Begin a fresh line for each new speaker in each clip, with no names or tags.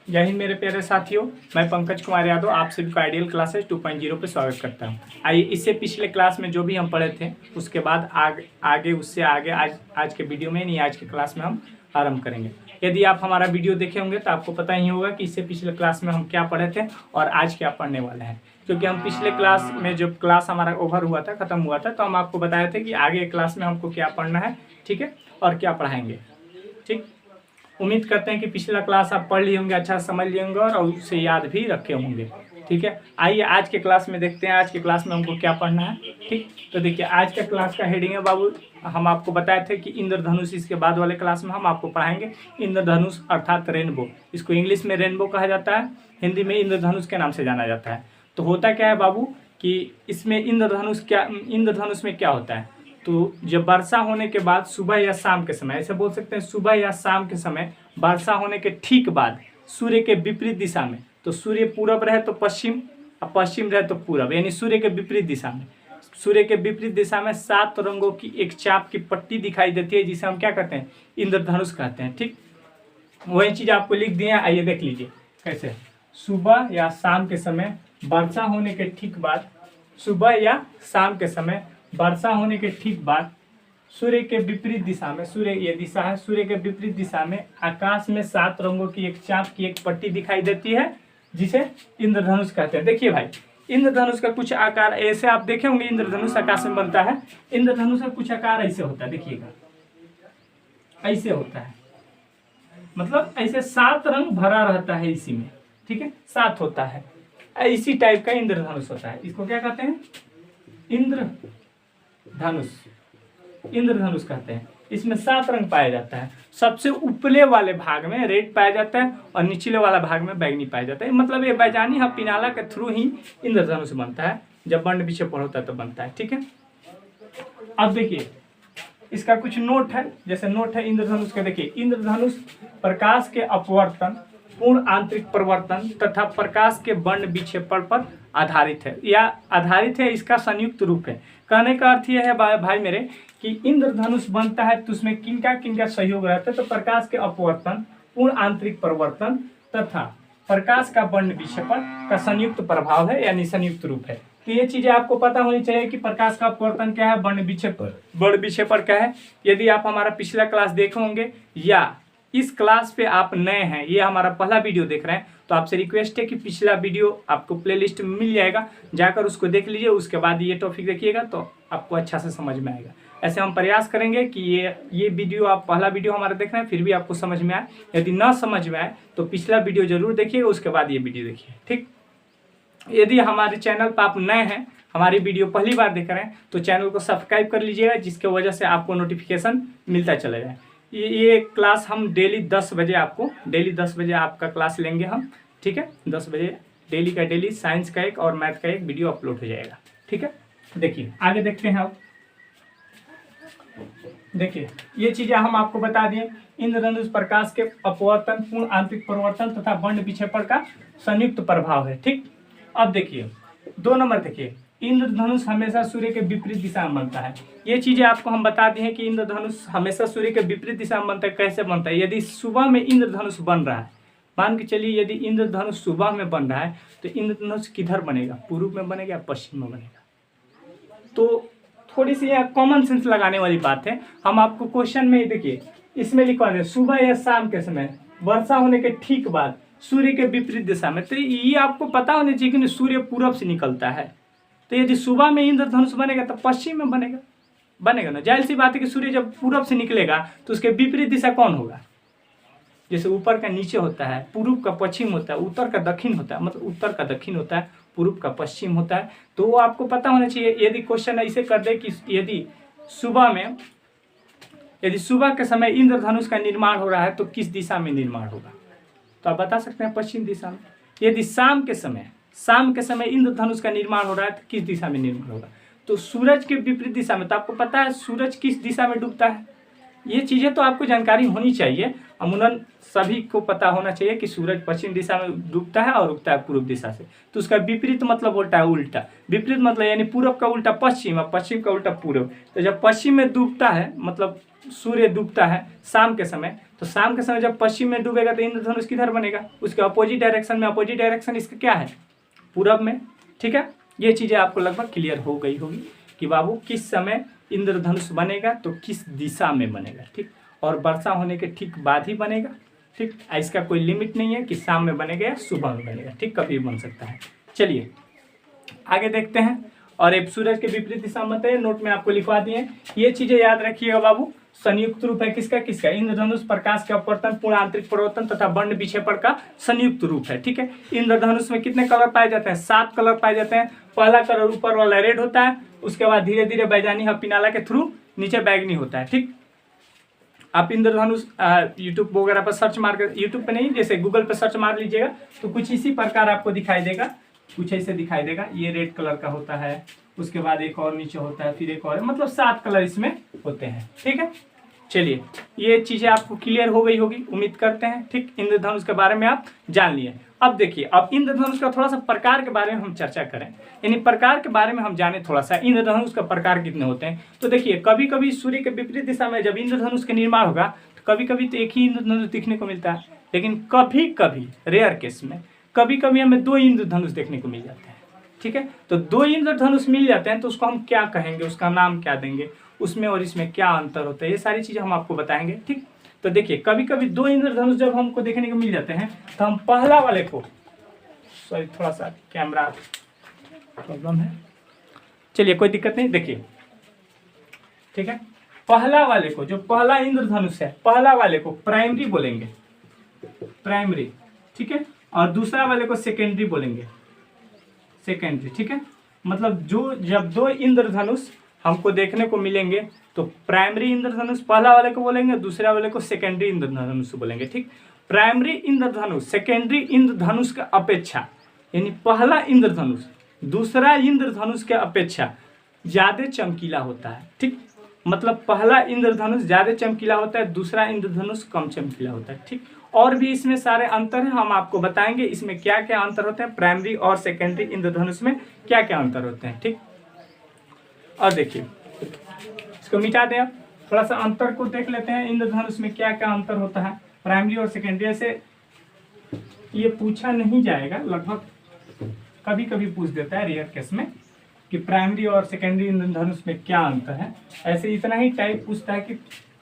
जय हिंद मेरे प्यारे साथियों, मैं पंकज कुमार यादव आप सभी को आइडियल क्लासेस 2.0 पे स्वागत करता हूं। आइए, इससे पिछले क्लास में जो भी हम पढ़े थे उसके बाद उससे आगे आज के वीडियो में यानी आज के क्लास में हम आरंभ करेंगे। यदि आप हमारा वीडियो देखे होंगे तो आपको पता ही होगा कि इससे पिछले क्लास में हम क्या पढ़े थे और आज क्या पढ़ने वाले हैं। क्योंकि हम पिछले क्लास में जो क्लास हमारा ओवर हुआ था, ख़त्म हुआ था, तो हम आपको बताए थे कि आगे क्लास में हमको क्या पढ़ना है, ठीक है, और क्या पढ़ाएंगे। ठीक, उम्मीद करते हैं कि पिछला क्लास आप पढ़ लिए होंगे, अच्छा समझ लिए होंगे और उसे याद भी रखे होंगे। ठीक है, आइए आज के क्लास में देखते हैं आज के क्लास में हमको क्या पढ़ना है। ठीक, तो देखिए आज का क्लास का हेडिंग है बाबू, हम आपको बताए थे कि इंद्रधनुष, इसके बाद वाले क्लास में हम आपको पढ़ाएंगे इंद्रधनुष अर्थात रेनबो। इसको इंग्लिश में रेनबो कहा जाता है, हिंदी में इंद्रधनुष के नाम से जाना जाता है। तो होता क्या है बाबू कि इसमें इंद्रधनुष में क्या होता है, तो जब वर्षा होने के बाद सुबह या शाम के समय, ऐसे बोल सकते हैं सुबह या शाम के समय, वर्षा होने के ठीक बाद सूर्य के विपरीत दिशा में, तो सूर्य पूरब रहे तो पश्चिम और पश्चिम रहे तो पूरब, यानी सूर्य के विपरीत दिशा में, सूर्य के विपरीत दिशा में 7 रंगों की एक चाप की पट्टी दिखाई देती है, जिसे हम क्या कहते हैं, इंद्रधनुष कहते हैं। ठीक, वही चीज़ आपको लिख दिए, आइए देख लीजिए कैसे। सुबह या शाम के समय वर्षा होने के ठीक बाद, सुबह या शाम के समय वर्षा होने के ठीक बाद सूर्य के विपरीत दिशा में, सूर्य ये दिशा है, सूर्य के विपरीत दिशा में आकाश में 7 रंगों की एक चाप की एक पट्टी दिखाई देती है, जिसे इंद्रधनुष कहते हैं। देखिए भाई, इंद्रधनुष का कुछ आकार ऐसे आप देखे होंगे, इंद्रधनुष आकाश में बनता है। इंद्रधनुष का कुछ आकार ऐसे होता है, देखिएगा ऐसे होता है, मतलब ऐसे 7 रंग भरा रहता है इसी में। ठीक है, 7 होता है, इसी टाइप का इंद्रधनुष होता है। इसको क्या कहते हैं, इंद्रधनुष कहते हैं। इसमें 7 रंग पाया जाता है। सबसे ऊपरले वाले भाग में रेड पाया जाता है और निचले वाला भाग में बैंगनी पाया जाता है। मतलब ये बैजानी पिनाला के थ्रू ही इंद्रधनुष बनता है, जब वर्ण विक्षेपण होता है तो बनता है। ठीक है, अब देखिए इसका कुछ नोट है, जैसे नोट है इंद्रधनुष के। देखिए, इंद्रधनुष प्रकाश के अपवर्तन, पूर्ण आंतरिक परिवर्तन तथा प्रकाश के वर्ण विक्षेपण पर आधारित है, या आधारित है, इसका संयुक्त रूप है। कहने का अर्थ यह है भाई मेरे कि इंद्रधनुष बनता है तो उसमें किनका सहयोग रहता है, तो प्रकाश के अपवर्तन, पूर्ण आंतरिक परिवर्तन तथा प्रकाश का वर्ण विक्षेपण का संयुक्त प्रभाव है, यानी संयुक्त रूप है। तो ये चीजें आपको पता होनी चाहिए कि प्रकाश का अपवर्तन क्या है, वर्ण विक्षेपण क्या है। यदि आप हमारा पिछला क्लास देखे होंगे या इस क्लास पे आप नए हैं, ये हमारा पहला वीडियो देख रहे हैं, तो आपसे रिक्वेस्ट है कि पिछला वीडियो आपको प्लेलिस्ट में मिल जाएगा, जाकर उसको देख लीजिए, उसके बाद ये टॉपिक देखिएगा तो आपको अच्छा से समझ में आएगा। ऐसे हम प्रयास करेंगे कि ये वीडियो, आप पहला वीडियो हमारा देख रहे हैं फिर भी आपको समझ में आए, यदि ना समझ में आए तो पिछला वीडियो जरूर देखिएगा, उसके बाद ये वीडियो देखिए। ठीक, यदि हमारे चैनल पर आप नए हैं, हमारी वीडियो पहली बार देख रहे हैं, तो चैनल को सब्सक्राइब कर लीजिएगा, जिसके वजह से आपको नोटिफिकेशन मिलता चला जाए। ये क्लास हम डेली 10 बजे आपका क्लास लेंगे हम। ठीक है, 10 बजे डेली का डेली साइंस का एक और मैथ का एक वीडियो अपलोड हो जाएगा। ठीक है, देखिए आगे देखते हैं। अब देखिए ये चीजें हम आपको बता दिए, इंद्रधनुष प्रकाश के अपवर्तन, पूर्ण आंतरिक परिवर्तन तथा वर्ण विक्षेपण का संयुक्त प्रभाव है। ठीक, अब देखिए 2 नंबर देखिए, इंद्रधनुष हमेशा सूर्य के विपरीत दिशा में बनता है। ये चीजें आपको हम बता दी हैं कि इंद्रधनुष हमेशा सूर्य के विपरीत दिशा में बनता है। कैसे बनता है, यदि सुबह में इंद्रधनुष बन रहा है, मान के चलिए यदि इंद्रधनुष सुबह में बन रहा है तो इंद्रधनुष किधर बनेगा, पूर्व में बनेगा, पश्चिम में बनेगा। तो थोड़ी सी यहाँ कॉमन सेंस लगाने वाली बात है। हम आपको क्वेश्चन में देखिए इसमें लिखवा दें, सुबह या शाम के समय वर्षा होने के ठीक बाद सूर्य के विपरीत दिशा में। तो ये आपको पता होना चाहिए कि सूर्य पूरब से निकलता है, तो यदि सुबह में इंद्रधनुष बनेगा तो पश्चिम में बनेगा ना। जाहिर सी बात है कि सूर्य जब पूरब से निकलेगा तो उसके विपरीत दिशा कौन होगा, जैसे ऊपर का नीचे होता है, पूर्व का पश्चिम होता है, उत्तर का दक्षिण होता है, मतलब उत्तर का दक्षिण होता है, पूर्व का पश्चिम होता है। तो वो आपको पता होना चाहिए। यदि क्वेश्चन ऐसे कर दे कि यदि सुबह के समय इंद्रधनुष का निर्माण हो रहा है तो किस दिशा में निर्माण होगा, तो आप बता सकते हैं पश्चिम दिशा में। यदि शाम के समय इंद्रधनुष का निर्माण हो रहा है तो किस दिशा में निर्माण होगा, तो सूरज के विपरीत दिशा में। तो आपको पता है सूरज किस दिशा में डूबता है, ये चीज़ें तो आपको जानकारी होनी चाहिए। अमूमन सभी को पता होना चाहिए कि सूरज पश्चिम दिशा में डूबता है और उगता है पूर्व दिशा से, तो उसका विपरीत मतलब होता है उल्टा। विपरीत मतलब यानी पूर्व का उल्टा पश्चिम और पश्चिम का उल्टा पूर्व। तो जब पश्चिम में डूबता है मतलब सूर्य डूबता है शाम के समय, तो शाम के समय जब पश्चिम में डूबेगा तो इंद्रधनुष किधर बनेगा? उसके अपोजिट डायरेक्शन में। अपोजिट डायरेक्शन इसका क्या है? पूरब में। ठीक है, ये चीज़ें आपको लगभग क्लियर हो गई होगी कि बाबू किस समय इंद्रधनुष बनेगा तो किस दिशा में बनेगा। ठीक, और वर्षा होने के ठीक बाद ही बनेगा। ठीक, इसका कोई लिमिट नहीं है कि शाम में बनेगा या सुबह में बनेगा। ठीक, कभी भी बन सकता है। चलिए आगे देखते हैं। और एक सूरज के विपरीत दिशा में है, नोट में आपको लिखवा दिए। ये चीजें याद रखिएगा बाबू। संयुक्त रूप है किसका? किसका? इंद्रधनुष प्रकाश के अपवर्तन, पूर्ण आंतरिक परिवर्तन तथा वर्ण विक्षेपण का संयुक्त रूप है। ठीक है, इंद्रधनुष में कितने कलर पाए जाते हैं? 7 कलर पाए जाते हैं। पहला कलर ऊपर वाला रेड होता है, उसके बाद धीरे धीरे बैजानी हपिनाला के थ्रू नीचे बैगनी होता है। ठीक, आप इंद्रधनुष यूट्यूब वगैरह पर सर्च मार कर, यूट्यूब पे नहीं जैसे गूगल पे सर्च मार लीजिएगा तो कुछ इसी प्रकार आपको दिखाई देगा, कुछ ऐसे दिखाई देगा। ये रेड कलर का होता है, उसके बाद एक और नीचे होता है, फिर एक और, मतलब 7 कलर इसमें होते हैं। ठीक है, चलिए ये चीजें आपको क्लियर हो गई होगी उम्मीद करते हैं। ठीक, इंद्रधनुष के बारे में आप जान लिए। अब देखिए, अब इंद्रधनुष का थोड़ा सा प्रकार के बारे में हम चर्चा करें, यानी प्रकार के बारे में हम जाने थोड़ा सा। इंद्रधनुष का प्रकार कितने होते हैं? तो देखिए, कभी कभी सूर्य के विपरीत दिशा में जब इंद्रधनुष का निर्माण होगा तो कभी कभी तो एक ही इंद्रधनुष दिखने को मिलता है, लेकिन कभी कभी रेयर केस में कभी कभी हमें 2 इंद्रधनुष देखने को मिल जाते हैं। ठीक है, तो 2 इंद्रधनुष मिल जाते हैं तो उसको हम क्या कहेंगे, उसका नाम क्या देंगे, उसमें और इसमें क्या अंतर होता है, ये सारी चीजें हम आपको बताएंगे। ठीक, तो देखिए कभी कभी 2 इंद्रधनुष जब हमको देखने को मिल जाते हैं तो हम पहला वाले को, सॉरी थोड़ा सा कैमरा प्रॉब्लम है, चलिए कोई दिक्कत नहीं। देखिए ठीक है, पहला वाले को, जो पहला इंद्रधनुष है, पहला वाले को प्राइमरी बोलेंगे, प्राइमरी। ठीक है, और दूसरा वाले को सेकेंडरी बोलेंगे, सेकेंडरी। ठीक है, मतलब जो जब 2 इंद्रधनुष हमको देखने को मिलेंगे तो प्राइमरी इंद्रधनुष पहला वाले को बोलेंगे, दूसरा वाले को सेकेंडरी इंद्रधनुष बोलेंगे। ठीक, प्राइमरी इंद्रधनुष सेकेंडरी इंद्रधनुष का अपेक्षा, यानी पहला इंद्रधनुष दूसरा इंद्रधनुष के अपेक्षा ज्यादा चमकीला होता है। ठीक, मतलब पहला इंद्रधनुष ज्यादा चमकीला होता है, दूसरा इंद्रधनुष कम चमकीला होता है। ठीक, और भी इसमें सारे अंतर हैं, हम आपको बताएंगे इसमें क्या क्या अंतर होते हैं, प्राइमरी और सेकेंडरी इंद्रधनुष में क्या क्या अंतर होते हैं। ठीक, और देखिए इसको मिटा दें, अब थोड़ा सा अंतर को देख लेते हैं, इंद्रधनुष में क्या क्या अंतर होता है प्राइमरी और सेकेंडरी। ऐसे ये पूछा नहीं जाएगा, लगभग कभी कभी पूछ देता है रेयर केस में कि प्राइमरी और सेकेंडरी इंद्रधनुष में क्या अंतर है। ऐसे इतना ही टाइप पूछता है कि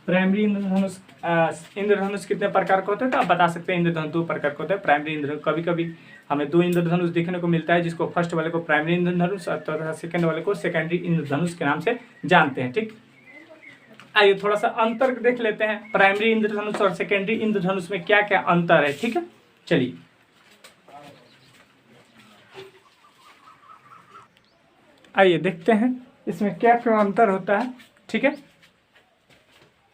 प्राइमरी इंद्रधनुष कितने प्रकार का होता है, तो आप बता सकते हैं इंद्रधनुष 2 प्रकार का होता है। प्राइमरी इंद्रधनुष कभी कभी हमें 2 इंद्रधनुष देखने को मिलता है, जिसको फर्स्ट वाले को प्राइमरी इंद्रधनुष और सेकंड वाले को सेकेंडरी इंद्रधनुष के नाम से जानते हैं। ठीक, आइए थोड़ा सा अंतर देख लेते हैं, प्राइमरी इंद्रधनुष और सेकेंडरी इंद्रधनुष में क्या क्या अंतर है। ठीक है, चलिए आइए देखते हैं इसमें क्या क्या अंतर होता है। ठीक है,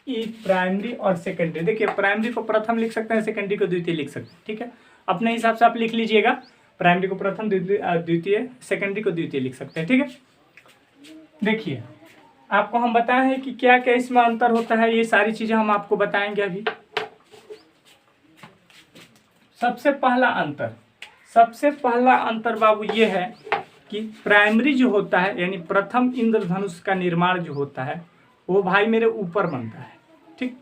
ये प्राइमरी और सेकेंडरी, देखिए प्राइमरी को प्रथम लिख सकते हैं, सेकेंडरी को द्वितीय लिख सकते हैं। ठीक है, अपने हिसाब से आप लिख लीजिएगा, प्राइमरी को प्रथम, द्वितीय, सेकेंडरी को द्वितीय लिख सकते हैं। ठीक है, देखिए आपको हम बताए हैं कि क्या क्या इसमें अंतर होता है, ये सारी चीजें हम आपको बताएंगे अभी। सबसे पहला अंतर बाबू ये है कि प्राइमरी जो होता है, यानी प्रथम इंद्रधनुष का निर्माण जो होता है वो भाई मेरे ऊपर बनता है। ठीक,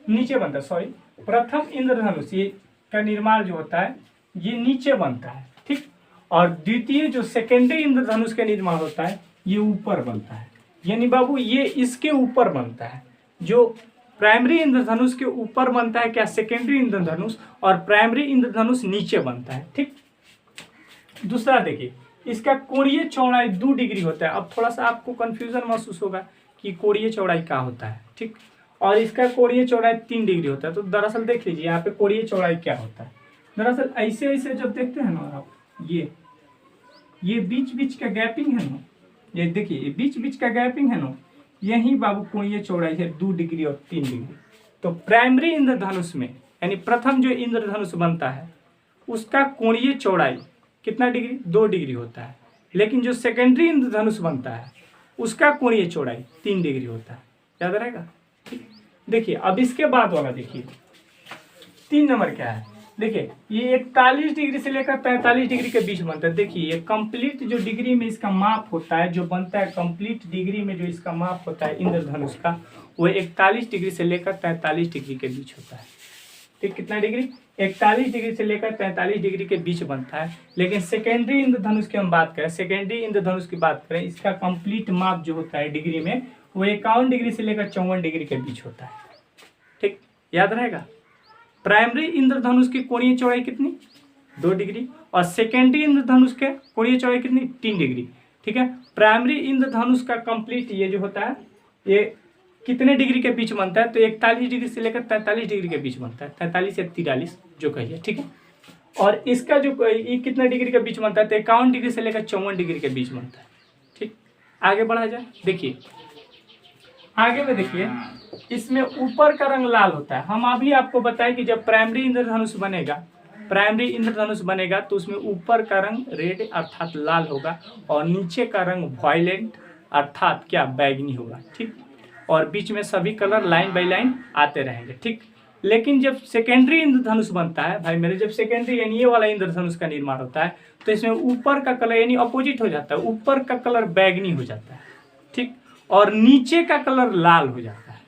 नीचे बनता है, सॉरी, प्रथम इंद्रधनुष ये का निर्माण जो होता है ये नीचे बनता है। ठीक, और द्वितीय जो सेकेंडरी इंद्रधनुष का निर्माण होता है ये ऊपर बनता है, यानी बाबू ये इसके ऊपर बनता है। जो प्राइमरी इंद्रधनुष के ऊपर बनता है क्या, सेकेंडरी इंद्रधनुष, और प्राइमरी इंद्रधनुष नीचे बनता है। ठीक, दूसरा देखिए इसका कोणीय चौड़ाई 2 डिग्री होता है। अब थोड़ा सा आपको कंफ्यूजन महसूस होगा कि कोणीय चौड़ाई क्या होता है। ठीक, और इसका कोणीय चौड़ाई 3 डिग्री होता है। तो दरअसल देख लीजिए यहाँ पे कोणीय चौड़ाई क्या होता है। दरअसल ऐसे ऐसे जब देखते हैं ना आप, ये बीच बीच का गैपिंग है ना, ये देखिए ये बीच बीच का गैपिंग है ना, यही बाबू कोणीय चौड़ाई है 2 डिग्री और 3 डिग्री। तो प्राइमरी इंद्रधनुष में, यानी प्रथम जो इंद्रधनुष बनता है उसका कोणीय चौड़ाई कितना डिग्री, 2 डिग्री होता है। लेकिन जो सेकेंडरी इंद्रधनुष बनता है उसका कोणीय चौड़ाई 3 डिग्री होता है। याद रहेगा। ठीक, देखिए अब इसके बाद वाला देखिए 3 नंबर क्या है। देखिए ये 41 डिग्री से लेकर 45 डिग्री के बीच बनता है। देखिए ये कंप्लीट जो डिग्री में इसका माप होता है, जो बनता है कंप्लीट डिग्री में जो इसका माप होता है इंद्रधनुष का, वो 41 डिग्री से लेकर 43 डिग्री के बीच होता है। ठीक, कितना डिग्री? 41 डिग्री से लेकर 43 डिग्री के बीच बनता है। लेकिन सेकेंडरी इंद्रधनुष की हम बात करें, सेकेंडरी इंद्रधनुष की बात करें, इसका कंप्लीट माप जो होता है डिग्री में, वो 51 डिग्री से लेकर 54 डिग्री के बीच होता है। ठीक, याद रहेगा। प्राइमरी इंद्रधनुष की कोणीय चौड़ाई कितनी? 2 डिग्री। और सेकेंडरी इंद्रधनुष के कोणीय चौड़ाई कितनी? 3 डिग्री। ठीक है, प्राइमरी इंद्रधनुष का कंप्लीट ये जो होता है ये कितने डिग्री के बीच बनता है? तो 41 डिग्री से लेकर 43 डिग्री के बीच बनता है, 43 या 43 जो कहिए। ठीक है, और इसका जो ये कितने डिग्री के बीच बनता है? तो 51 डिग्री से लेकर 54 डिग्री के बीच बनता है। ठीक, आगे बढ़ा जाए। देखिए आगे में देखिए इसमें ऊपर का रंग लाल होता है। हम अभी आपको बताएं कि जब प्राइमरी इंद्रधनुष बनेगा, प्राइमरी इंद्रधनुष बनेगा तो उसमें ऊपर का रंग रेड अर्थात लाल होगा और नीचे का रंग वायलेंट अर्थात क्या? बैगनी होगा। ठीक, और बीच में सभी कलर लाइन बाय लाइन आते रहेंगे। ठीक, लेकिन जब सेकेंडरी इंद्रधनुष बनता है भाई मेरे, जब सेकेंडरी यानी ये वाला इंद्रधनुष का निर्माण होता है तो इसमें ऊपर का कलर यानी अपोजिट हो जाता है, ऊपर का कलर बैगनी हो जाता है। ठीक, और नीचे का कलर लाल हो जाता है।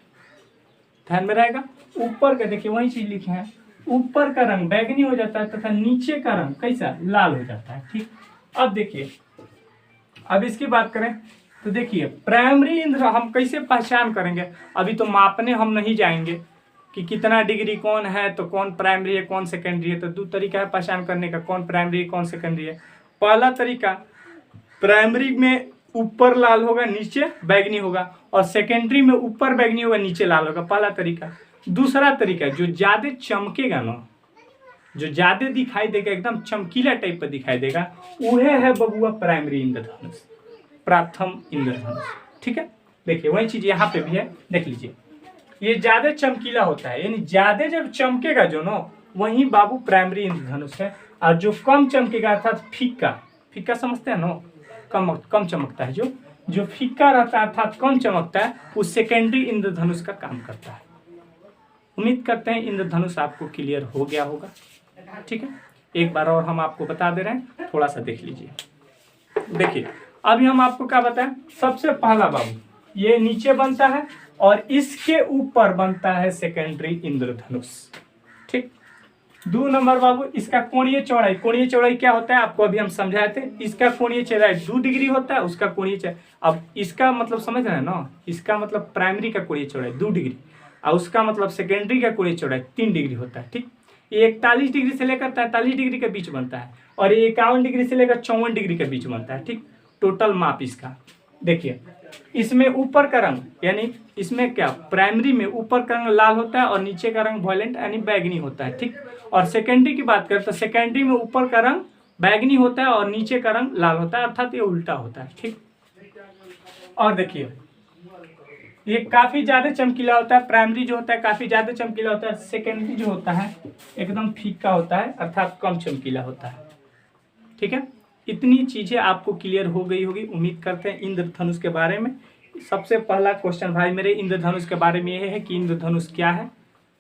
ध्यान में रहेगा। ऊपर का देखिए वही चीज लिखे हैं, ऊपर का रंग बैगनी हो जाता है तथा नीचे का रंग कैसा? लाल हो जाता है। ठीक, अब देखिए अब इसकी बात करें तो देखिए प्राइमरी इंद्र हम कैसे पहचान करेंगे? अभी तो मापने हम नहीं जाएंगे कि कितना डिग्री कौन है, तो कौन प्राइमरी है कौन सेकेंडरी है। तो 2 तरीका है पहचान करने का, कौन प्राइमरी है कौन सेकेंडरी है। पहला तरीका, प्राइमरी में ऊपर लाल होगा नीचे बैगनी होगा, और सेकेंडरी में ऊपर बैगनी होगा नीचे लाल होगा, पहला तरीका। दूसरा तरीका जो ज्यादा चमकेगा ना, जो ज्यादा दिखाई देगा, एकदम चमकीला टाइप पर दिखाई देगा, वह है बबुआ प्राइमरी इंद्रधनुष, प्रथम इंद्रधनुष। ठीक है, देखिए वही चीज यहाँ पे भी है, देख लीजिए। ये ज्यादा चमकीला होता है, यानी ज्यादा जब चमकेगा जो ना, वही बाबू प्राइमरी इंद्रधनुष है। और जो कम चमकेगा अर्थात फीका, फीका समझते हैं ना, कम चमकता है, जो फीका रहता है अर्थात कम चमकता है, वो सेकेंडरी इंद्रधनुष का काम करता है। उम्मीद करते हैं इंद्रधनुष आपको क्लियर हो गया होगा। ठीक है, एक बार और हम आपको बता दे रहे हैं, थोड़ा सा देख लीजिए। देखिए अभी हम आपको क्या बताएं, सबसे पहला बाबू ये नीचे बनता है और इसके ऊपर बनता है सेकेंडरी इंद्रधनुष। ठीक, 2 नंबर बाबू इसका कोणीय चौड़ाई, कोणीय चौड़ाई क्या होता है आपको अभी हम समझाए थे। इसका कोणीय चौड़ाई 2 डिग्री होता है, उसका कोणीय चौड़ाई, अब इसका मतलब समझ रहे हैं ना, इसका मतलब प्राइमरी का कोणीय चौड़ाई 2 डिग्री और उसका मतलब सेकेंडरी का कोणीय चौड़ाई 3 डिग्री होता है। ठीक, ये 41 डिग्री से लेकर 43 डिग्री के बीच बनता है और ये 51 डिग्री से लेकर 54 डिग्री के बीच बनता है। ठीक, टोटल माप इसका देखिए। इसमें ऊपर का रंग यानी इसमें क्या, प्राइमरी में ऊपर का रंग लाल होता है और नीचे का रंग वायलेंट यानी बैगनी होता है। ठीक, और सेकेंडरी की बात करें तो सेकेंडरी में ऊपर का रंग बैगनी होता है और नीचे का रंग लाल होता है, अर्थात ये उल्टा होता है। ठीक, और देखिए ये काफी ज्यादा चमकीला होता है, प्राइमरी जो होता है काफी ज्यादा चमकीला होता है, सेकेंडरी जो होता है एकदम फीका होता है अर्थात कम चमकीला होता है। ठीक है, इतनी चीजें आपको क्लियर हो गई होगी। उम्मीद करते हैं इंद्रधनुष के बारे में। सबसे पहला क्वेश्चन भाई मेरे इंद्रधनुष के बारे में यह है कि इंद्रधनुष क्या है।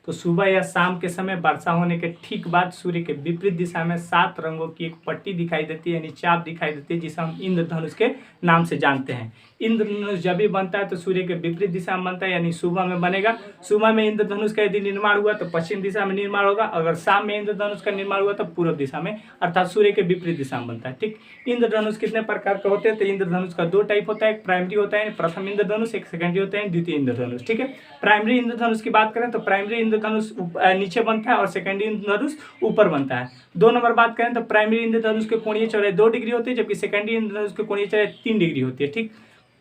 तो सुबह या शाम के समय वर्षा होने के ठीक बाद सूर्य के विपरीत दिशा में 7 रंगों की एक पट्टी दिखाई देती है यानी चाप दिखाई देती है, जिसे हम इंद्रधनुष के नाम से जानते हैं। इंद्रधनुष जब भी बनता है तो सूर्य के विपरीत दिशा में बनता है, यानी सुबह में बनेगा। सुबह में इंद्रधनुष का यदि निर्माण हुआ तो पश्चिम दिशा में निर्माण होगा, अगर शाम में इंद्रधनुष का निर्माण हुआ तो पूर्व दिशा में अर्थात सूर्य के विपरीत दिशा में बनता है। ठीक, इंद्रधनुष कितने प्रकार के होते हैं? तो इंद्रधनुष का 2 टाइप होता है, एक प्राइमरी होता है प्रथम इंद्रधनुष, एक सेकेंडरी होता है द्वितीय इंद्रधनुष। ठीक है, प्राइमरी इंद्रधनुष की बात करें तो प्राइमरी इंद्रधनुष नीचे बनता है और सेकेंडरी इंद्रधनुष ऊपर बनता है। 2 नंबर बात करें तो प्राइमरी इंद्रधनुष के कोणीय चौड़ाई 2 डिग्री होती है, जबकि सेकेंडरी इंद्रधनुष के कोणीय चौड़ाई 3 डिग्री होती है। ठीक,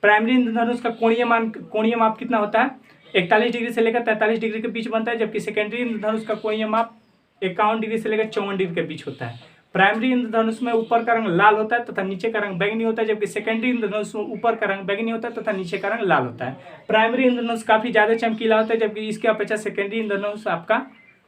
प्राइमरी इंद्रधनुष का कोणीय माप कितना होता है? 41 डिग्री से लेकर 43 डिग्री के बीच बनता है, जबकि सेकेंडरी इंद्रधनुष का कोणीय माप 51 डिग्री से लेकर 54 डिग्री के बीच होता है। प्राइमरी इंद्रधनुष में ऊपर का रंग लाल होता है तथा नीचे का रंग बैगनी होता है, जबकि सेकेंडरी इंद्रधनुष में ऊपर का रंग बैगनी होता है तथा नीचे का रंग लाल होता है। प्राइमरी इंद्रधनुष काफी ज्यादा चमकीला होता है, जबकि इसके अपेक्षा सेकेंडरी इंद्रधनुष आपका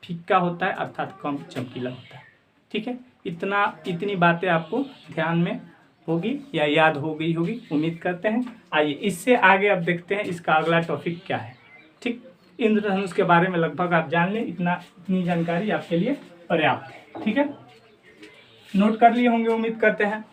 फीका होता है अर्थात कम चमकीला होता है। ठीक है, इतनी बातें आपको ध्यान में होगी या याद हो गई होगी, उम्मीद करते हैं। आइए इससे आगे अब देखते हैं इसका अगला टॉपिक क्या है। ठीक, इंद्रधनुष के बारे में लगभग आप जान लें, इतनी जानकारी आपके लिए पर्याप्त है। ठीक है, नोट कर लिए होंगे उम्मीद करते हैं,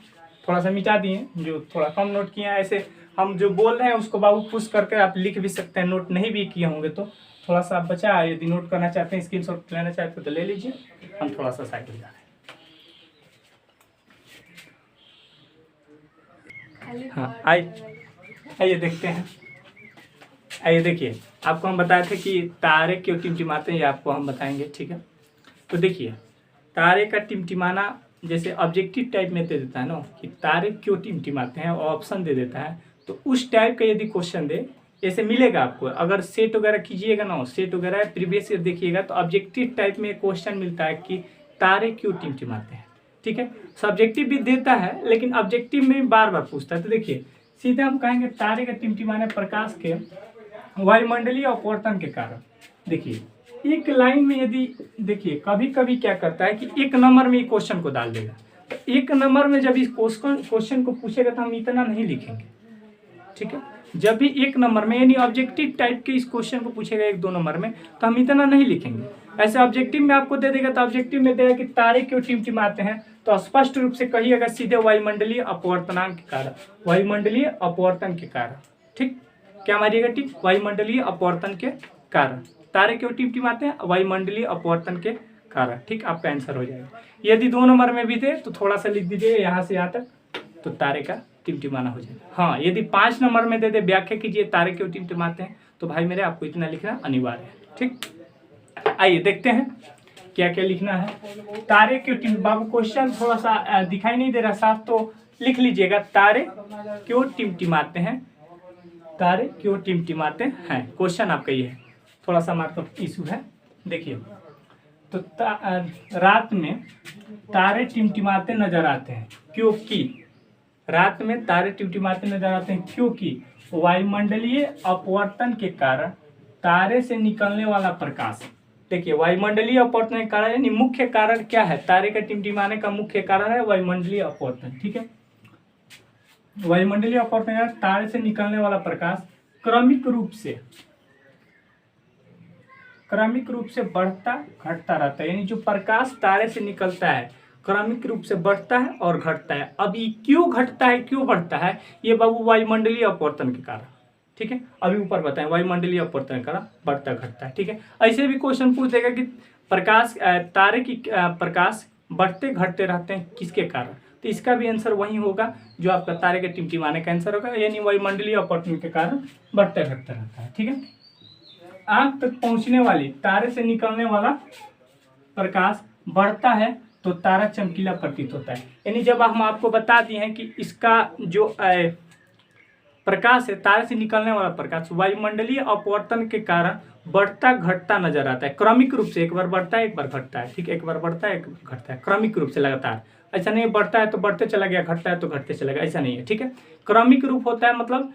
थोड़ा सा मिटा दिए जो थोड़ा कम नोट किए हैं। ऐसे हम जो बोल रहे हैं उसको बाबू पुश करके आप लिख भी सकते हैं, नोट नहीं भी किए होंगे तो थोड़ा सा बचा है। यदि नोट करना चाहते हैं, स्क्रीनशॉट लेना चाहते हैं तो ले लीजिए। हम थोड़ा सा साइड हो जा रहे हैं। हाँ, आइए देखते हैं। आइए देखिए, आपको हम बताए थे कि तारे क्यों टिमटिमाते हैं, ये आपको हम बताएंगे। ठीक है, तो देखिए तारे का टिमटिमाना जैसे ऑब्जेक्टिव टाइप में दे देता है ना कि तारे क्यों टिमटिमाते हैं, और ऑप्शन दे देता है, तो उस टाइप का यदि क्वेश्चन दे ऐसे मिलेगा आपको। अगर सेट वगैरह कीजिएगा ना, सेट वगैरह प्रीवियस ईयर देखिएगा तो ऑब्जेक्टिव टाइप में क्वेश्चन मिलता है कि तारे क्यों टिमटिमाते हैं। ठीक है, सब्जेक्टिव भी देता है लेकिन ऑब्जेक्टिव में बार बार पूछता है। तो देखिए सीधे हम कहेंगे तारे का टिमटिमाने प्रकाश के वायुमंडलीय अपवर्तन के कारण। देखिए एक लाइन में यदि देखिए कभी कभी क्या करता है कि एक नंबर में क्वेश्चन को डाल देगा, तो एक नंबर में जब इस क्वेश्चन को पूछेगा तो हम इतना नहीं लिखेंगे। ठीक है, जब भी एक नंबर में यानी ऑब्जेक्टिव टाइप के इस क्वेश्चन को पूछेगा 1-2 नंबर में तो हम इतना नहीं लिखेंगे। ऐसे ऑब्जेक्टिव में आपको दे देगा तो ऑब्जेक्टिव में देगा कि तारे क्यों टिमटिमाते हैं, तो स्पष्ट रूप से कहिएगा सीधे वायुमंडलीय अपवर्तनांक के कारण, वायुमंडलीय अपवर्तन के कारण। ठीक, क्या मारिएगा टिक, वायुमंडलीय अपवर्तन के कारण तारे क्यों टिमटिमाते हैं, वायुमंडलीय अपवर्तन के कारण। ठीक, आपका आंसर हो जाएगा। यदि 2 नंबर में भी दे तो थोड़ा सा लिख दीजिए यहाँ से यहाँ तक, तो तारे का टिमटिमाना हो जाएगा। हाँ, यदि 5 नंबर में दे दे व्याख्या कीजिए तारे क्यों टिमटिमाते हैं, तो भाई मेरे आपको इतना लिखना अनिवार्य है। ठीक, आइए देखते हैं क्या क्या लिखना है। तारे क्यों बाबू क्वेश्चन थोड़ा सा दिखाई नहीं दे रहा साफ, तो लिख लीजिएगा तारे क्यों टिमटिमाते हैं, तारे क्यों टिमटिमाते हैं। क्वेश्चन आपका ये है, थोड़ा सा मार्कअप इशू है। देखिए तो रात में तारे टिमटिमाते नजर आते हैं क्योंकि, रात में तारे टिमटिमाते नजर आते हैं क्योंकि वायुमंडलीय अपवर्तन के कारण तारे से निकलने वाला प्रकाश। देखिए वायुमंडलीय अपवर्तन के कारण यानी मुख्य कारण क्या है, तारे का टिमटिमाने का मुख्य कारण है वायुमंडलीय अपवर्तन। ठीक है, वायुमंडलीय अपवर्तन तारे से निकलने वाला प्रकाश क्रमिक रूप से बढ़ता घटता रहता है। यानी जो प्रकाश तारे से निकलता है क्रमिक रूप से बढ़ता है और घटता है। अब ये क्यों घटता है क्यों बढ़ता है, ये बाबू वायुमंडलीय अपवर्तन के कारण। ठीक है, अभी ऊपर बताएं वायुमंडलीय अपवर्तन के कारण बढ़ता घटता है। ठीक है, ऐसे भी क्वेश्चन पूछ देगा कि प्रकाश तारे की प्रकाश बढ़ते घटते रहते हैं किसके कारण, तो इसका भी आंसर वही होगा जो आपका तारे के टिमटिमाने का आंसर होगा, यानी वायुमंडलीय अपवर्तन के कारण बढ़ते घटते रहता है। ठीक है, आंख तक पहुंचने वाली तारे से निकलने वाला प्रकाश बढ़ता है तो तारा चमकीला प्रतीत होता है। यानी जब हम आपको बता दिए हैं कि इसका जो प्रकाश है, तारे से निकलने वाला प्रकाश वायुमंडलीय अपवर्तन के कारण बढ़ता घटता नजर आता है क्रमिक रूप से, एक बार बढ़ता है एक बार घटता है। ठीक है, एक बार बढ़ता है एक बार घटता है, क्रमिक रूप से लगातार। ऐसा नहीं बढ़ता है तो बढ़ते चला गया, घटता है तो घटते चला गया, ऐसा नहीं है। ठीक है, क्रमिक रूप होता है मतलब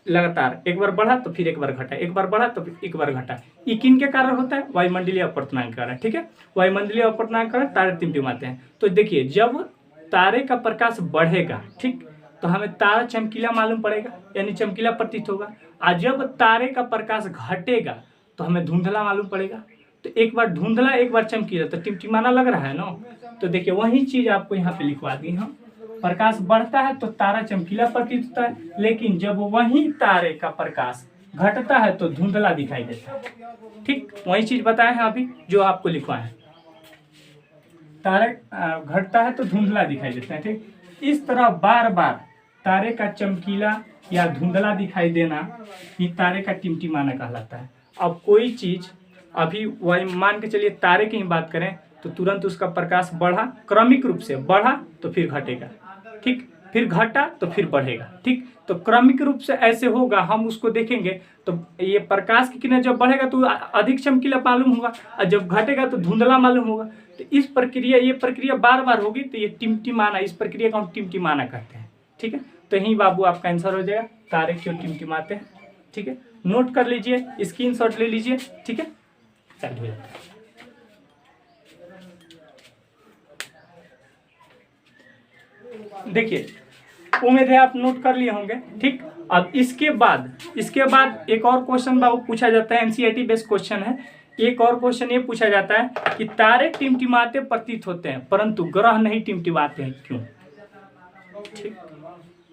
लगातार, एक बार बढ़ा तो फिर एक बार घटा, एक बार बढ़ा तो फिर एक बार घटा। ये किन के कारण होता है, वायुमंडलीय अपवर्तनांक के कारण। ठीक है, वायुमंडलीय अपवर्तनांक के कारण तारे टिमटिमाते हैं। तो देखिए जब तारे का प्रकाश बढ़ेगा, ठीक, तो हमें तारा चमकीला मालूम पड़ेगा यानी चमकीला प्रतीत होगा। और जब तारे का प्रकाश घटेगा तो हमें धुंधला मालूम पड़ेगा। तो एक बार धुंधला एक बार चमकीला, तो टिमटिमाना लग रहा है ना। तो देखिए वही चीज आपको यहाँ पे लिखवा दी हम, प्रकाश बढ़ता है तो तारा चमकीला प्रतीत होता है, लेकिन जब वही तारे का प्रकाश घटता है तो धुंधला दिखाई देता है। ठीक, वही चीज बताए हैं अभी जो आपको लिखवा है, तारे घटता है तो धुंधला दिखाई देता है। ठीक, इस तरह बार बार तारे का चमकीला या धुंधला दिखाई देना ही तारे का टिमटिमाना कहलाता है। अब कोई चीज अभी वही मान के चलिए तारे की ही बात करें तो तुरंत उसका प्रकाश बढ़ा, क्रमिक रूप से बढ़ा तो फिर घटेगा, ठीक, फिर घटा तो फिर बढ़ेगा। ठीक, तो क्रमिक रूप से ऐसे होगा, हम उसको देखेंगे तो ये प्रकाश की किरण जब बढ़ेगा तो अधिक चमकीला मालूम होगा और जब घटेगा तो धुंधला मालूम होगा। तो इस प्रक्रिया ये प्रक्रिया बार बार होगी तो ये टिमटिमाना, इस प्रक्रिया को हम टिमटिमाना कहते हैं। ठीक है, तो यही बाबू आपका आंसर हो जाएगा, तारे क्यों टिमटिमाते हैं। ठीक है, नोट कर लीजिए, स्क्रीनशॉट ले लीजिए। ठीक है, चलिए देखिए उम्मीद है आप नोट कर लिए होंगे। ठीक, अब इसके बाद एक और क्वेश्चन बाबू पूछा जाता है, एनसीईआरटी बेस्ड क्वेश्चन है। एक और क्वेश्चन ये पूछा जाता है कि तारे टिमटिमाते प्रतीत होते हैं परंतु ग्रह नहीं टिमटिमाते हैं, क्यों? ठीक,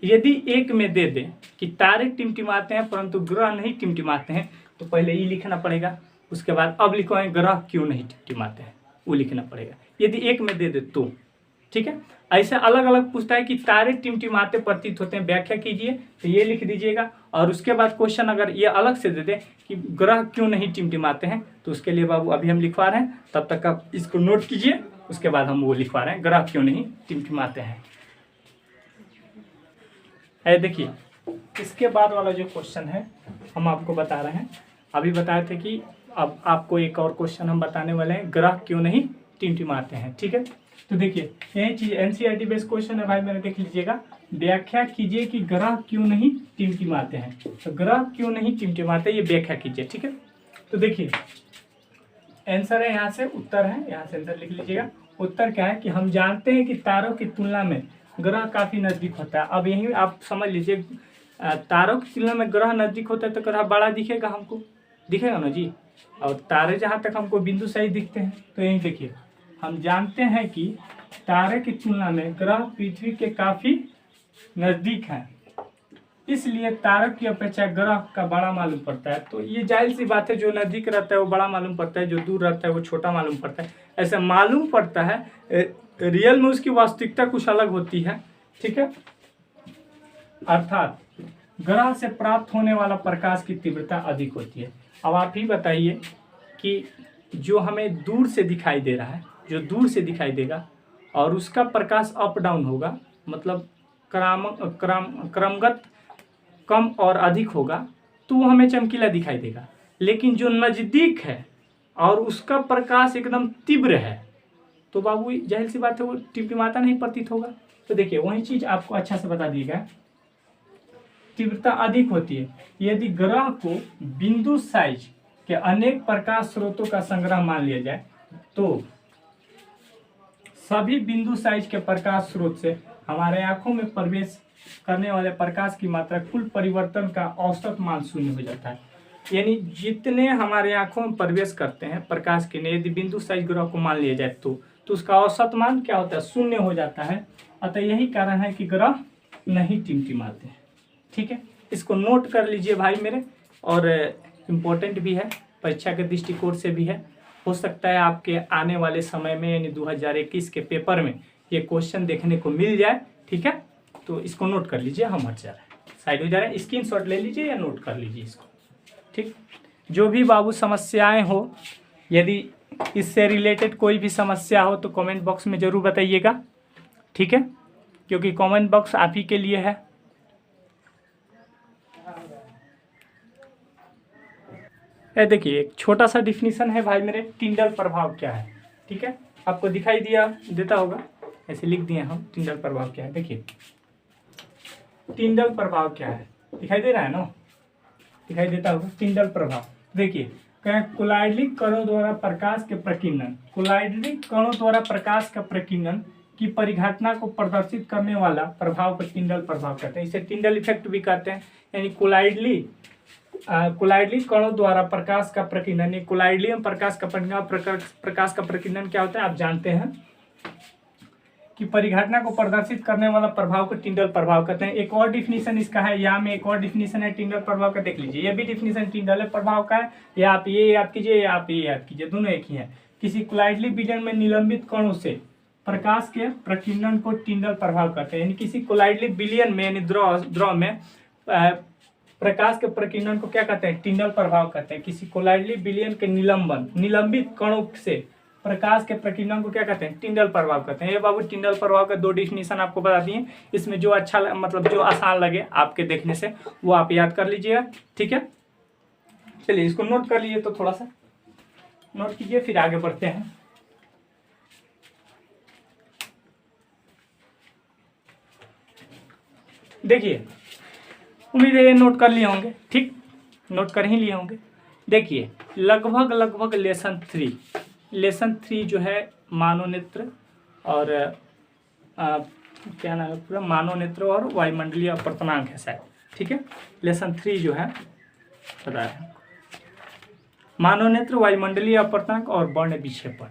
यदि एक में दे दे कि तारे टिमटिमाते हैं परंतु ग्रह नहीं टिमटिमाते हैं, तो पहले ये लिखना पड़ेगा, उसके बाद अब लिखवाएं ग्रह क्यों नहीं टिमटिमाते हैं, वो लिखना पड़ेगा यदि एक में दे दे तो। ठीक है, ऐसे अलग अलग पूछता है कि तारे टिमटिमाते प्रतीत होते हैं, व्याख्या कीजिए, तो ये लिख दीजिएगा। और उसके बाद क्वेश्चन अगर ये अलग से दे दे कि ग्रह क्यों नहीं टिमटिमाते हैं, तो उसके लिए बाबू अभी हम लिखवा रहे हैं, तब तक आप इसको नोट कीजिए, उसके बाद हम वो लिखवा रहे हैं ग्रह क्यों नहीं टिमटिमाते हैं। देखिए, इसके बाद वाला जो क्वेश्चन है हम आपको बता रहे हैं, अभी बताए थे कि अब आपको एक और क्वेश्चन हम बताने वाले हैं, ग्रह क्यों नहीं टिमटिमाते हैं। ठीक है, तो देखिए यही चीज एनसीईआरटी बेस्ड क्वेश्चन है भाई, मैंने देख लीजिएगा, व्याख्या कीजिए कि ग्रह क्यों नहीं टिमटिमाते हैं। तो ग्रह क्यों नहीं टिमटिमाते, ये व्याख्या कीजिए। ठीक है, तो देखिए आंसर है, यहाँ से उत्तर है, यहाँ से आंसर लिख लीजिएगा। उत्तर क्या है कि हम जानते हैं कि तारों की तुलना में ग्रह काफी नजदीक होता है। अब यही आप समझ लीजिए, तारों की तुलना में ग्रह नजदीक होता है तो ग्रह बड़ा दिखेगा, हमको दिखेगा ना जी। और तारे जहाँ तक हमको बिंदु सही दिखते हैं, तो यही देखिए हम जानते हैं कि तारे की तुलना में ग्रह पृथ्वी के काफी नजदीक हैं, इसलिए तारों की अपेक्षा ग्रह का बड़ा मालूम पड़ता है। तो ये जाहिर सी बात है, जो नजदीक रहता है वो बड़ा मालूम पड़ता है, जो दूर रहता है वो छोटा मालूम पड़ता है, ऐसा मालूम पड़ता है। रियल में उसकी वास्तविकता कुछ अलग होती है। ठीक है, अर्थात ग्रह से प्राप्त होने वाला प्रकाश की तीव्रता अधिक होती है। अब आप ही बताइए कि जो हमें दूर से दिखाई दे रहा है, जो दूर से दिखाई देगा और उसका प्रकाश अप डाउन होगा, मतलब क्रमगत कम और अधिक होगा, तो वो हमें चमकीला दिखाई देगा। लेकिन जो नज़दीक है और उसका प्रकाश एकदम तीव्र है, तो बाबू जाहिर सी बात है वो टिमटिमाता नहीं प्रतीत होगा। तो देखिए वही चीज़ आपको अच्छा से बता दिएगा, तीव्रता अधिक होती है यदि ग्रह को बिंदु साइज के अनेक प्रकाश स्रोतों का संग्रह मान लिया जाए, तो सभी बिंदु साइज के प्रकाश स्रोत से हमारे आंखों में प्रवेश करने वाले प्रकाश की मात्रा कुल परिवर्तन का औसत मान शून्य हो जाता है। यानी जितने हमारे आंखों में प्रवेश करते हैं प्रकाश के लिए, यदि बिंदु साइज ग्रह को मान लिया जाए तो उसका औसत मान क्या होता है, शून्य हो जाता है। अतः यही कारण है कि ग्रह नहीं टिमटिमाते हैं। ठीक है, इसको नोट कर लीजिए भाई मेरे, और इम्पोर्टेंट भी है, परीक्षा के दृष्टिकोण से भी है। हो सकता है आपके आने वाले समय में यानी 2021 के पेपर में ये क्वेश्चन देखने को मिल जाए। ठीक है, तो इसको नोट कर लीजिए, हम हट जा रहे हैं, साइड हो जा रहे हैं, स्क्रीनशॉट ले लीजिए या नोट कर लीजिए इसको। ठीक, जो भी बाबू समस्याएं हो, यदि इससे रिलेटेड कोई भी समस्या हो तो कमेंट बॉक्स में ज़रूर बताइएगा। ठीक है, क्योंकि कमेंट बॉक्स आप ही के लिए है। देखिए एक छोटा सा डिफिनीशन है भाई मेरे, टिंडल प्रभाव क्या है। ठीक है, आपको दिखाई देता होगा, ऐसे लिख दिए हम, टिंडल प्रभाव क्या है। देखिए टिंडल प्रभाव क्या है, दिखाई दे रहा है ना, दिखाई देता होगा टिंडल प्रभाव। देखिए कोलाइडली कणों द्वारा प्रकाश के प्रकीर्णन, कोलाइडली कणों द्वारा प्रकाश का प्रकीर्णन की परिघटना को प्रदर्शित करने वाला प्रभाव को टिंडल प्रभाव कहते हैं। इसे टिंडल इफेक्ट भी कहते हैं। यानी कोलाइडली कणों द्वारा प्रकाश का प्रकीर्णन, कोलाइडली में प्रकाश का प्रकीर्णन क्या होता है आप जानते हैं, कि परिघटना को प्रदर्शित करने वाला प्रभाव को टिंडल प्रभाव कहते हैं। एक और डिफिनीशन इसका है, यहाँ में एक और डिफिनीशन है टिंडल प्रभाव का, देख लीजिए। ये भी डिफिनीशन टिंडल प्रभाव का है, या आप ये याद कीजिए या आप ये याद कीजिए, दोनों एक ही है। किसी कोलाइडली विलयन में निलंबित कणों से प्रकाश के प्रकीर्णन को टिंडल प्रभाव कहते हैं। यानी किसी कोलाइडली विलयन में यानी द्रव में प्रकाश के प्रकीर्णन को क्या कहते हैं, टिंडल प्रभाव कहते हैं। किसी कोलाइडली विलयन के निलंबित कणों से प्रकाश के प्रकीर्णन को क्या कहते हैं, टिंडल प्रभाव कहते हैं। ये बाबू टिंडल प्रभाव का दो डिफिनीशन आपको बता दिए। इसमें जो अच्छा मतलब जो आसान लगे आपके देखने से वो आप याद कर लीजिएगा। ठीक है, चलिए इसको नोट कर लीजिए, तो थोड़ा सा नोट कीजिए, फिर आगे बढ़ते हैं। देखिए उम्मीद है ये नोट कर लिए होंगे। ठीक, नोट कर ही लिए होंगे। देखिए लगभग लेसन 3 जो है मानोनेत्र और क्या नाम है पूरा, मानवनेत्र और वायुमंडलीय अपर्तनांक है शायद, ठीक है। लेसन 3 जो है बता रहे हैं, मानवनेत्र, वायुमंडलीय अपर्तनांक और वर्ण विक्षेपण।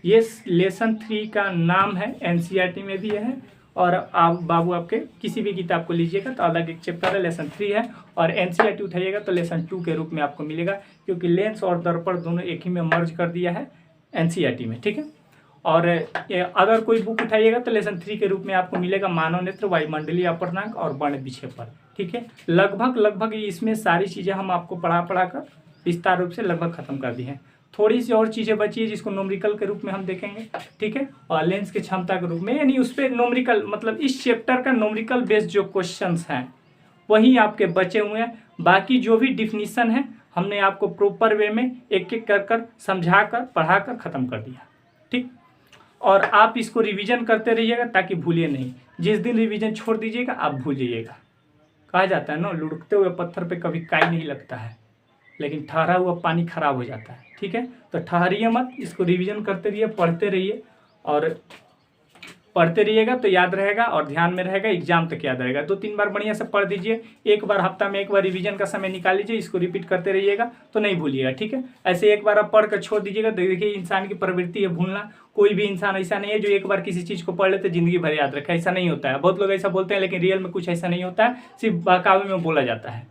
ये लेसन 3 का नाम है, एनसीईआरटी में भी है, और आप बाबू आपके किसी भी किताब को लीजिएगा तो अलग एक चैप्टर है, लेसन 3 है, और एनसीईआरटी उठाइएगा तो लेसन 2 के रूप में आपको मिलेगा, क्योंकि लेंस और दर्पण दोनों एक ही में मर्ज कर दिया है एनसीईआरटी में, ठीक है। और अगर कोई बुक उठाइएगा तो लेसन 3 के रूप में आपको मिलेगा मानवनेत्र, वायुमंडलीय अपर्तनांक और वर्ण विक्षेपण, ठीक है। लगभग इसमें सारी चीज़ें हम आपको पढ़ा कर विस्तार रूप से लगभग खत्म कर दी हैं। थोड़ी सी और चीज़ें बची है जिसको नोमरिकल के रूप में हम देखेंगे, ठीक है, और लेंस की क्षमता के रूप में, यानी उस पर नोमरिकल मतलब इस चैप्टर का नोमरिकल बेस्ड जो क्वेश्चंस हैं वही आपके बचे हुए हैं। बाकी जो भी डिफिनीशन है हमने आपको प्रॉपर वे में एक एक कर समझा कर पढ़ा कर ख़त्म कर दिया, ठीक। और आप इसको रिवीजन करते रहिएगा ताकि भूलिए नहीं। जिस दिन रिवीजन छोड़ दीजिएगा आप भूल जाइएगा। कहा जाता है ना, लुढ़कते हुए पत्थर पे कभी काई नहीं लगता है, लेकिन ठहरा हुआ पानी खराब हो जाता है, ठीक है। तो ठहरिए मत, इसको रिवीजन करते रहिए, पढ़ते रहिए, और पढ़ते रहिएगा तो याद रहेगा और ध्यान में रहेगा, एग्जाम तक याद रहेगा। 2-3 बार बढ़िया से पढ़ दीजिए, एक बार हफ्ता में एक बार रिवीजन का समय निकाल लीजिए, इसको रिपीट करते रहिएगा तो नहीं भूलिएगा, ठीक है। ऐसे एक बार आप पढ़ कर छोड़ दीजिएगा तो देखिए इंसान की प्रवृत्ति है भूलना। कोई भी इंसान ऐसा नहीं है जो एक बार किसी चीज़ को पढ़ लेते जिंदगी भर याद रखे, ऐसा नहीं होता है। बहुत लोग ऐसा बोलते हैं लेकिन रियल में कुछ ऐसा नहीं होता है, सिर्फ बहकावे में बोला जाता है।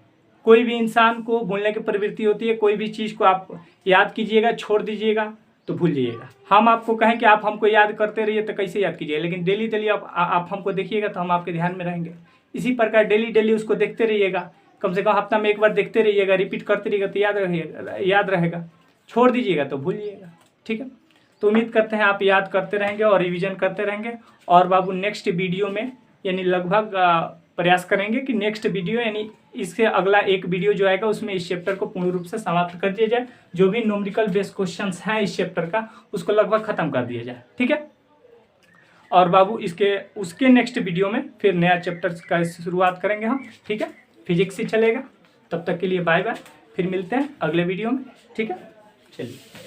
कोई भी इंसान को भूलने की प्रवृत्ति होती है। कोई भी चीज़ को आप याद कीजिएगा, छोड़ दीजिएगा तो भूल जाइएगा। हम आपको कहें कि आप हमको याद करते रहिए तो कैसे याद कीजिएगा, लेकिन डेली आप हमको देखिएगा तो हम आपके ध्यान में रहेंगे। इसी प्रकार डेली उसको देखते रहिएगा, कम से कम हफ्ता में एक बार देखते रहिएगा, रिपीट करते रहिएगा तो याद रहेगा। छोड़ दीजिएगा तो भूल जाइएगा, ठीक है। तो उम्मीद करते हैं आप याद करते रहेंगे और रिविजन करते रहेंगे। और बाबू नेक्स्ट वीडियो में यानी लगभग प्रयास करेंगे कि नेक्स्ट वीडियो यानी इससे अगला एक वीडियो जो आएगा उसमें इस चैप्टर को पूर्ण रूप से समाप्त कर दिया जाए। जो भी न्यूमेरिकल बेस्ड क्वेश्चंस हैं इस चैप्टर का उसको लगभग खत्म कर दिया जाए, ठीक है। और बाबू उसके नेक्स्ट वीडियो में फिर नया चैप्टर का शुरुआत करेंगे हम, ठीक है। फिजिक्स ही चलेगा। तब तक के लिए बाय बाय, फिर मिलते हैं अगले वीडियो में, ठीक है। चलिए।